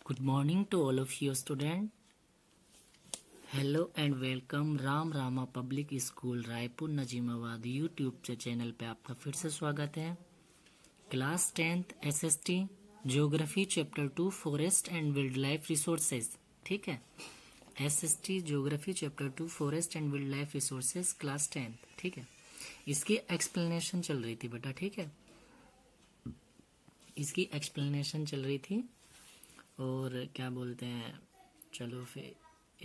Good morning to all of you students. Hello and welcome Ram Rama public school Raipur Najimabad YouTube से channel पे आपका फिर से स्वागत है। Class 10th SST geography chapter 2 forest and wild life resources. ठीक है, SST geography chapter 2 forest and wild life resources class 10th। ठीक है, इसकी एक्सप्लेनेशन चल रही थी बेटा। ठीक है, इसकी एक्सप्लेनेशन चल रही थी और क्या बोलते हैं, चलो फिर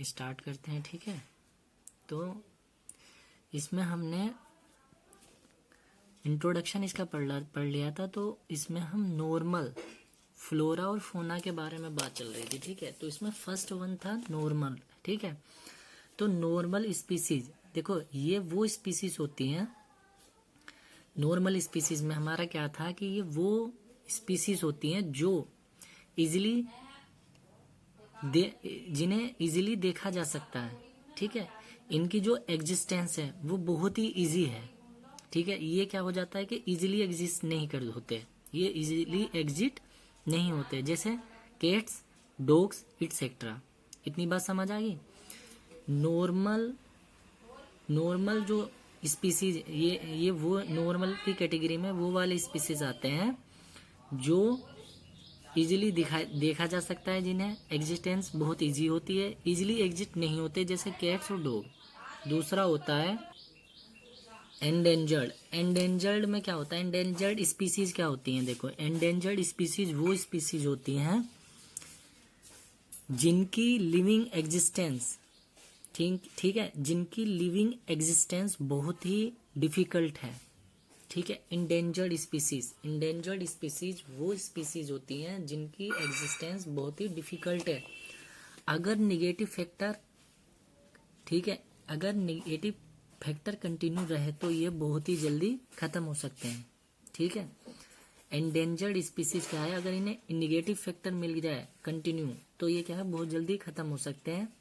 स्टार्ट करते हैं। ठीक है, तो इसमें हमने इंट्रोडक्शन इसका पढ़ लिया था। तो इसमें हम नॉर्मल फ्लोरा और फोना के बारे में बात चल रही थी। ठीक है, तो इसमें फर्स्ट वन था नॉर्मल। ठीक है, तो नॉर्मल स्पीसीज, देखो ये वो स्पीसीज होती हैं। नॉर्मल स्पीसीज में हमारा क्या था कि ये वो स्पीसीज होती हैं जो इजिली जिन्हें इजीली देखा जा सकता है। ठीक है, इनकी जो एग्जिस्टेंस है वो बहुत ही इजी है। ठीक है, ये क्या हो जाता है कि इजीली एग्जिस्ट नहीं कर होते, ये इजीली एग्जिट नहीं होते, जैसे कैट्स, डॉग्स इटसेट्रा। इतनी बात समझ आ गई। नॉर्मल जो स्पीसीज, ये वो नॉर्मल की कैटेगरी में वो वाले स्पीसीज आते हैं जो इजीली देखा जा सकता है, जिन्हें एग्जिस्टेंस बहुत इजी होती है, इजीली एग्जिट नहीं होते, जैसे कैट्स और डॉग। दूसरा होता है एंडेंजर्ड। एंडेंजर्ड में क्या होता है, एंडेंजर्ड स्पीसीज क्या होती हैं, देखो एंडेंजर्ड स्पीसीज वो स्पीसीज होती हैं जिनकी लिविंग एग्जिस्टेंस, ठीक है, जिनकी लिविंग एग्जिस्टेंस बहुत ही डिफिकल्ट है। ठीक है, इंडेंजर्ड स्पीसीज वो स्पीसीज होती हैं जिनकी एग्जिस्टेंस बहुत ही डिफिकल्ट है। अगर निगेटिव फैक्टर, ठीक है, अगर निगेटिव फैक्टर कंटिन्यू रहे तो ये बहुत ही जल्दी खत्म हो सकते हैं। ठीक है, एंडेंजर्ड स्पीसीज क्या है, अगर इन्हें निगेटिव फैक्टर मिल जाए कंटिन्यू तो ये क्या है, बहुत जल्दी खत्म हो सकते हैं।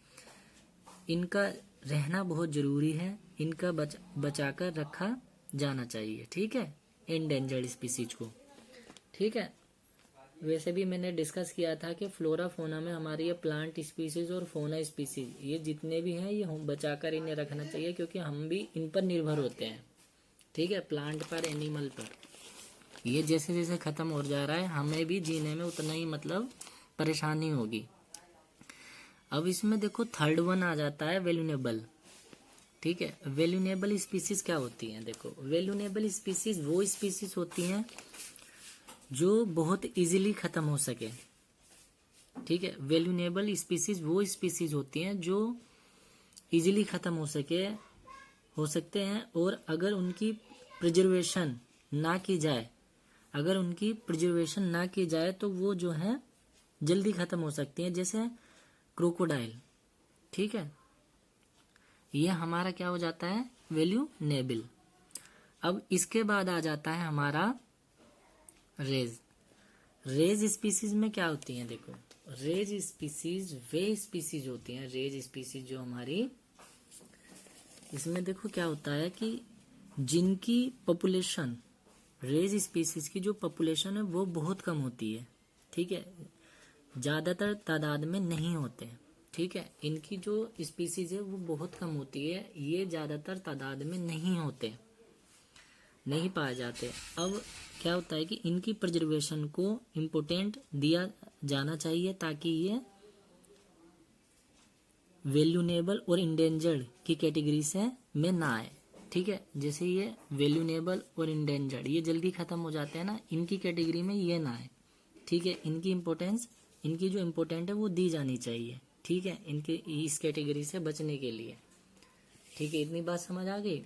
इनका रहना बहुत जरूरी है, इनका बचाकर रखा जाना चाहिए। ठीक है, एंडेंजर्ड स्पीसीज को। ठीक है, वैसे भी मैंने डिस्कस किया था कि फ्लोरा फोना में हमारी ये प्लांट स्पीसीज और फोना स्पीसीज, ये जितने भी हैं ये हम बचाकर इन्हें रखना चाहिए, क्योंकि हम भी इन पर निर्भर होते हैं। ठीक है, प्लांट पर, एनिमल पर। ये जैसे जैसे खत्म हो जा रहा है, हमें भी जीने में उतना ही मतलब परेशानी होगी। अब इसमें देखो थर्ड वन आ जाता है वैल्यूनेबल। ठीक है, वैल्यूनेबल स्पीसीज क्या होती हैं, देखो वैल्यूनेबल स्पीसीज वो स्पीसीज होती हैं जो बहुत इजीली खत्म हो सके। ठीक है, वैल्यूनेबल स्पीसीज वो स्पीसीज होती हैं जो इजीली खत्म हो सकते हैं, और अगर उनकी प्रिजर्वेशन ना की जाए, तो वो जो है जल्दी खत्म हो सकती हैं, जैसे क्रोकोडाइल। ठीक है, ये हमारा क्या हो जाता है, वैल्यूनेबल। अब इसके बाद आ जाता है हमारा रेज स्पीसीज में क्या होती हैं, देखो रेज स्पीसीज वे स्पीसीज होती हैं, रेज स्पीसीज जो हमारी, इसमें देखो क्या होता है कि जिनकी पॉपुलेशन, रेज स्पीसीज की जो पॉपुलेशन है वो बहुत कम होती है। ठीक है, ज्यादातर तादाद में नहीं होते। ठीक है, इनकी जो स्पीसीज है वो बहुत कम होती है, ये ज्यादातर तादाद में नहीं पाए जाते। अब क्या होता है कि इनकी प्रिजर्वेशन को इम्पोर्टेंट दिया जाना चाहिए ताकि ये वैल्यूनेबल और इंडेंजर्ड की कैटेगरी से में ना आए। ठीक है, जैसे ये वैल्यूनेबल और इंडेंजर्ड ये जल्दी खत्म हो जाते हैं ना, इनकी कैटेगरी में ये ना आए। ठीक है, इनकी जो इम्पोर्टेंट है वो दी जानी चाहिए। ठीक है, इनके इस कैटेगरी से बचने के लिए। ठीक है, इतनी बात समझ आ गई।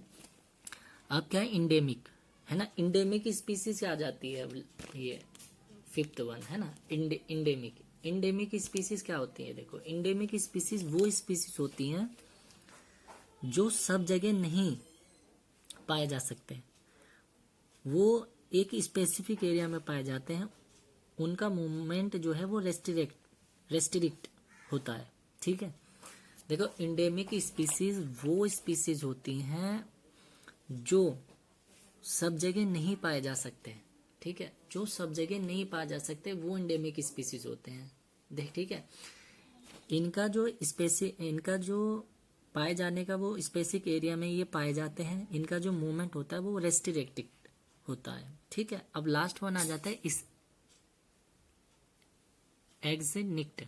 अब क्या है, इंडेमिक है ना, इंडेमिक स्पीसीज आ जाती है। अब ये फिफ्थ वन है ना, इंडेमिक स्पीसीज क्या होती है, देखो इंडेमिक स्पीसीज वो स्पीसीज होती हैं जो सब जगह नहीं पाए जा सकते, वो एक स्पेसिफिक एरिया में पाए जाते हैं, उनका मूवमेंट जो है वो रेस्ट्रिक्ट होता है। ठीक है, देखो इंडेमिक स्पीसीज वो स्पीसीज होती हैं जो सब जगह नहीं पाए जा सकते। ठीक है, जो सब जगह नहीं पाए जा सकते वो इंडेमिक स्पीसीज होते हैं। देख, ठीक है। इनका जो पाए जाने का वो स्पेसिफिक एरिया में ये पाए जाते हैं। इनका जो मूवमेंट होता है वो रेस्ट्रिक्टेड होता है, ठीक है। अब लास्ट वन आ जाता है इस एक्सिनिक्ट।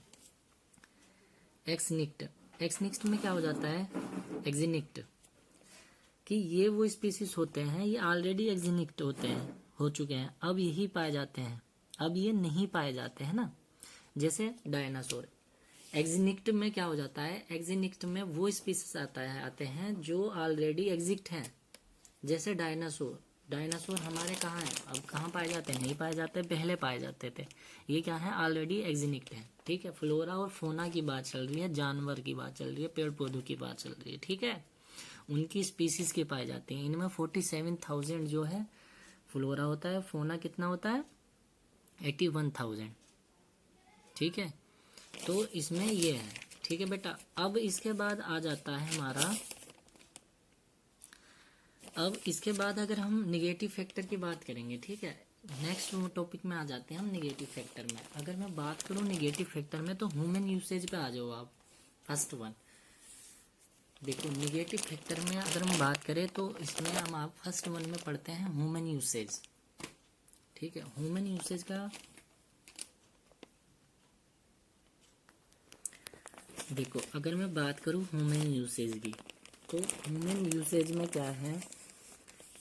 एक्सनिक्ट में क्या हो जाता है, एक्सिनिक्ट, कि ये वो स्पीसीज होते हैं, ये ऑलरेडी एक्सिनिक्ट होते हैं, हो चुके हैं, अब यही पाए जाते हैं, अब ये नहीं पाए जाते हैं ना। जैसे डायनासोर, एक्सिनिक्ट में क्या हो जाता है, एक्सिनिक्ट में वो स्पीसीज आते हैं जो ऑलरेडी एग्जिस्ट हैं। जैसे डायनासोर हमारे कहाँ हैं, अब कहाँ पाए जाते हैं, नहीं पाए जाते, पहले पाए जाते थे। ये क्या है, ऑलरेडी एक्सिनिक्ट है, ठीक है। फ्लोरा और फोना की बात चल रही है, जानवर की बात चल रही है, पेड़ पौधों की बात चल रही है, ठीक है। उनकी स्पीसीज के पाए जाते हैं। इनमें 47,000 जो है फ्लोरा होता है, फोना कितना होता है 81,000, ठीक है। तो इसमें ये है, ठीक है बेटा। अब इसके बाद आ जाता है हमारा, अब इसके बाद अगर हम निगेटिव फैक्टर की बात करेंगे, ठीक है, नेक्स्ट टॉपिक में आ जाते हैं हम निगेटिव फैक्टर में। अगर मैं बात करूं निगेटिव फैक्टर में, तो ह्यूमन यूसेज पे आ जाओ आप, फर्स्ट वन। देखो निगेटिव फैक्टर में अगर हम बात करें तो इसमें हम आप फर्स्ट वन में पढ़ते हैं ह्यूमन यूसेज, ठीक है। ह्यूमन यूसेज का देखो, अगर मैं बात करूं ह्यूमन यूसेज की, तो ह्यूमन यूसेज में क्या है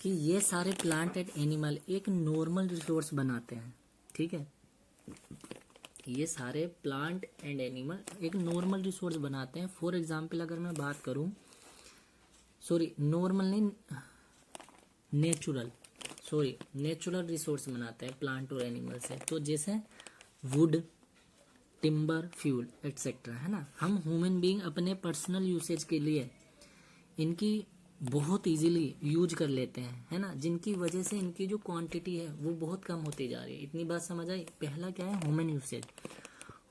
कि ये सारे प्लांट एंड एनिमल एक नॉर्मल रिसोर्स बनाते हैं, ठीक है। ये सारे प्लांट एंड एनिमल एक नॉर्मल रिसोर्स बनाते हैं। फॉर एग्जांपल अगर मैं बात करूं, सॉरी नॉर्मल नहीं, नेचुरल रिसोर्स बनाते हैं प्लांट और एनिमल से। तो जैसे वुड, टिम्बर, फ्यूल एटसेट्रा, है ना। हम ह्यूमन बीइंग अपने पर्सनल यूसेज के लिए इनकी बहुत इजीली यूज कर लेते हैं, है ना, जिनकी वजह से इनकी जो क्वांटिटी है वो बहुत कम होती जा रही है। इतनी बात समझ आई। पहला क्या है, ह्यूमन यूसेज।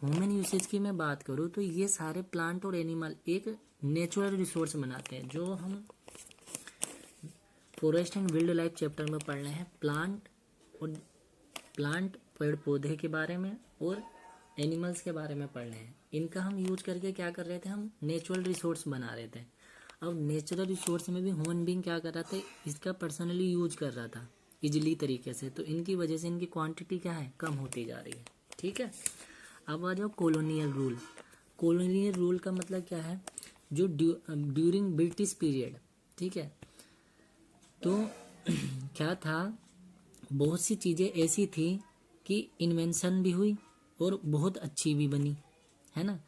ह्यूमन यूसेज की मैं बात करूँ तो ये सारे प्लांट और एनिमल एक नेचुरल रिसोर्स बनाते हैं, जो हम forest and wild life chapter में पढ़ रहे हैं। प्लांट पेड़ पौधे के बारे में और एनिमल्स के बारे में पढ़ रहे हैं। इनका हम यूज करके क्या कर रहे थे, हम नेचुरल रिसोर्स बना रहे थे। अब नेचुरल रिसोर्स में भी ह्यूमन बीइंग क्या कर रहा था, इसका पर्सनली यूज कर रहा था इजीली तरीके से। तो इनकी वजह से इनकी क्वांटिटी क्या है, कम होती जा रही है, ठीक है। अब आ जाओ कॉलोनियल रूल। कॉलोनियल रूल का मतलब क्या है, जो ड्यूरिंग ब्रिटिश पीरियड, ठीक है। तो क्या था, बहुत सी चीज़ें ऐसी थी कि इन्वेंशन भी हुई और बहुत अच्छी भी बनी, है ना।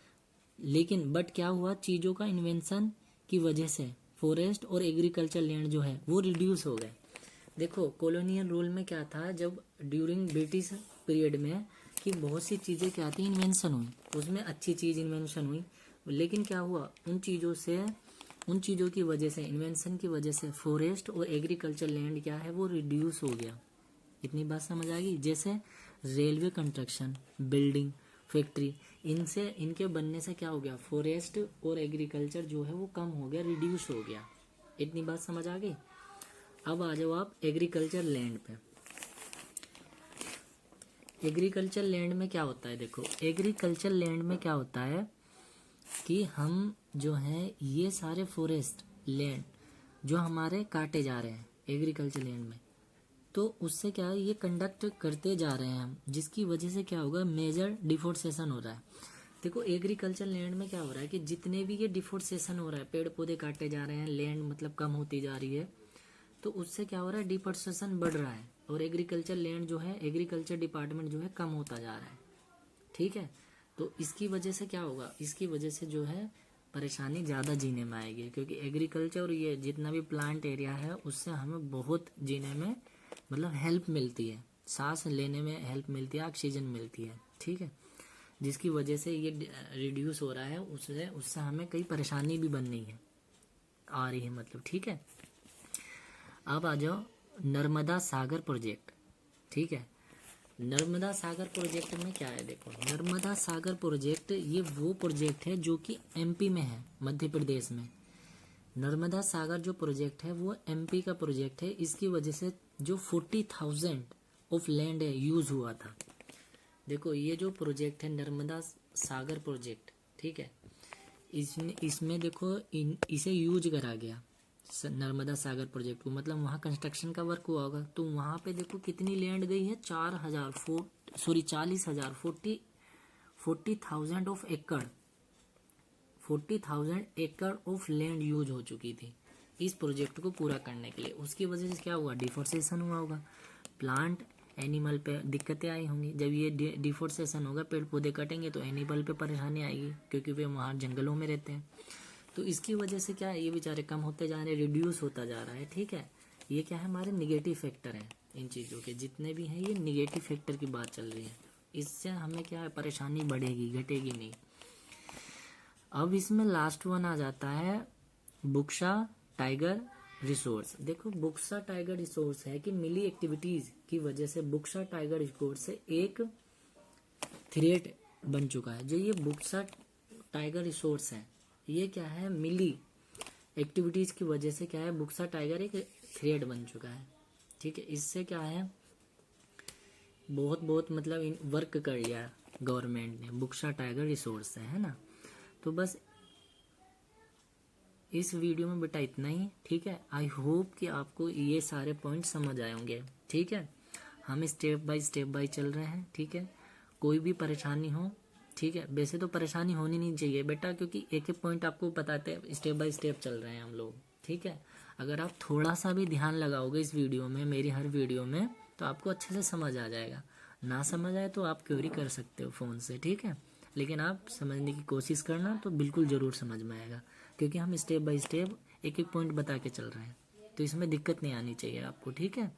लेकिन बट क्या हुआ, चीज़ों का इन्वेंशन की वजह से फॉरेस्ट और एग्रीकल्चर लैंड जो है वो रिड्यूस हो गए। देखो कॉलोनियल रूल में क्या था, जब ड्यूरिंग ब्रिटिश पीरियड में कि बहुत सी चीज़ें क्या थी, इन्वेंशन हुई, उसमें अच्छी चीज़ इन्वेंशन हुई। लेकिन क्या हुआ, उन चीज़ों की वजह से, इन्वेंशन की वजह से फॉरेस्ट और एग्रीकल्चर लैंड क्या है वो रिड्यूस हो गया। इतनी बात समझ आ गई। जैसे रेलवे कंस्ट्रक्शन, बिल्डिंग, फैक्ट्री, इनके बनने से क्या हो गया, फॉरेस्ट और एग्रीकल्चर जो है वो कम हो गया, रिड्यूस हो गया। इतनी बात समझ आ गई। अब आ जाओ आप एग्रीकल्चर लैंड पे। एग्रीकल्चर लैंड में क्या होता है, देखो एग्रीकल्चर लैंड में क्या होता है कि हम जो है ये सारे फॉरेस्ट लैंड जो हमारे काटे जा रहे हैं एग्रीकल्चर लैंड में, तो उससे क्या है, ये कंडक्ट करते जा रहे हैं हम, जिसकी वजह से क्या होगा, मेजर डिफोरेस्टेशन हो रहा है। देखो एग्रीकल्चर लैंड में क्या हो रहा है कि जितने भी ये डिफोरेस्टेशन हो रहा है, पेड़ पौधे काटे जा रहे हैं, लैंड मतलब कम होती जा रही है, तो उससे क्या हो रहा है, डिफोरेस्टेशन बढ़ रहा है और एग्रीकल्चर लैंड जो है, एग्रीकल्चर डिपार्टमेंट जो है कम होता जा रहा है, ठीक है। तो इसकी वजह से क्या होगा, इसकी वजह से जो है परेशानी ज़्यादा जीने में आएगी, क्योंकि एग्रीकल्चर और ये जितना भी प्लांट एरिया है उससे हमें बहुत जीने में मतलब हेल्प मिलती है, सांस लेने में हेल्प मिलती है, ऑक्सीजन मिलती है, ठीक है। जिसकी वजह से ये रिड्यूस हो रहा है, उससे हमें कई परेशानी भी बननी है, आ रही है मतलब, ठीक है। अब आ जाओ नर्मदा सागर प्रोजेक्ट, ठीक है। नर्मदा सागर प्रोजेक्ट में क्या है, देखो नर्मदा सागर प्रोजेक्ट ये वो प्रोजेक्ट है जो कि एमपी में है, मध्य प्रदेश में। नर्मदा सागर जो प्रोजेक्ट है वो एमपी का प्रोजेक्ट है। इसकी वजह से जो 40,000 ऑफ लैंड है यूज हुआ था। देखो ये जो प्रोजेक्ट है नर्मदा सागर प्रोजेक्ट, ठीक है, इसमें देखो इसे यूज करा गया नर्मदा सागर प्रोजेक्ट को, मतलब वहाँ कंस्ट्रक्शन का वर्क हुआ होगा। तो वहाँ पे देखो कितनी लैंड गई है, 40,000 40,000 ऑफ एकड़, 40,000 एकड़ ऑफ लैंड यूज हो चुकी थी इस प्रोजेक्ट को पूरा करने के लिए। उसकी वजह से क्या हुआ, डिफोरेस्टेशन हुआ होगा, प्लांट एनिमल पे दिक्कतें आई होंगी। जब ये डिफोरेस्टेशन होगा, पेड़ पौधे कटेंगे तो एनिमल पे परेशानी आएगी, क्योंकि वे वहाँ जंगलों में रहते हैं। तो इसकी वजह से क्या है, ये बेचारे कम होते जा रहे हैं, रिड्यूस होता जा रहा है, ठीक है। ये क्या है, हमारे निगेटिव फैक्टर हैं, इन चीज़ों के जितने भी हैं ये निगेटिव फैक्टर की बात चल रही है। इससे हमें क्या है, परेशानी बढ़ेगी, घटेगी नहीं। अब इसमें लास्ट वन आ जाता है बुक्सा टाइगर रिसोर्स। देखो बुक्सा टाइगर रिसोर्स है कि मिली एक्टिविटीज की वजह से बुक्सा टाइगर रिसोर्स से एक थ्रेट बन चुका है। जो ये बुक्सा टाइगर रिसोर्स है, ये क्या है, मिली एक्टिविटीज की वजह से क्या है, बुक्सा टाइगर एक थ्रेट बन चुका है, ठीक है। इससे क्या है, बहुत मतलब वर्क कर लिया गवर्नमेंट ने बुक्सा टाइगर रिसोर्स से, है ना। तो बस इस वीडियो में बेटा इतना ही, ठीक है। आई होप कि आपको ये सारे पॉइंट समझ आए होंगे, ठीक है। हम स्टेप बाय चल रहे हैं, ठीक है। कोई भी परेशानी हो, ठीक है, वैसे तो परेशानी होनी नहीं चाहिए बेटा, क्योंकि एक एक पॉइंट आपको बताते हैं, स्टेप बाय स्टेप चल रहे हैं हम लोग, ठीक है। अगर आप थोड़ा सा भी ध्यान लगाओगे इस वीडियो में, मेरी हर वीडियो में, तो आपको अच्छे से समझ आ जाएगा। ना समझ आए तो आप क्वेरी कर सकते हो फ़ोन से, ठीक है। लेकिन आप समझने की कोशिश करना, तो बिल्कुल ज़रूर समझ में आएगा, क्योंकि हम स्टेप बाय स्टेप एक एक पॉइंट बता के चल रहे हैं, तो इसमें दिक्कत नहीं आनी चाहिए आपको, ठीक है।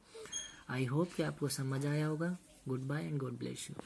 आई होप कि आपको समझ आया होगा। Goodbye and God bless you.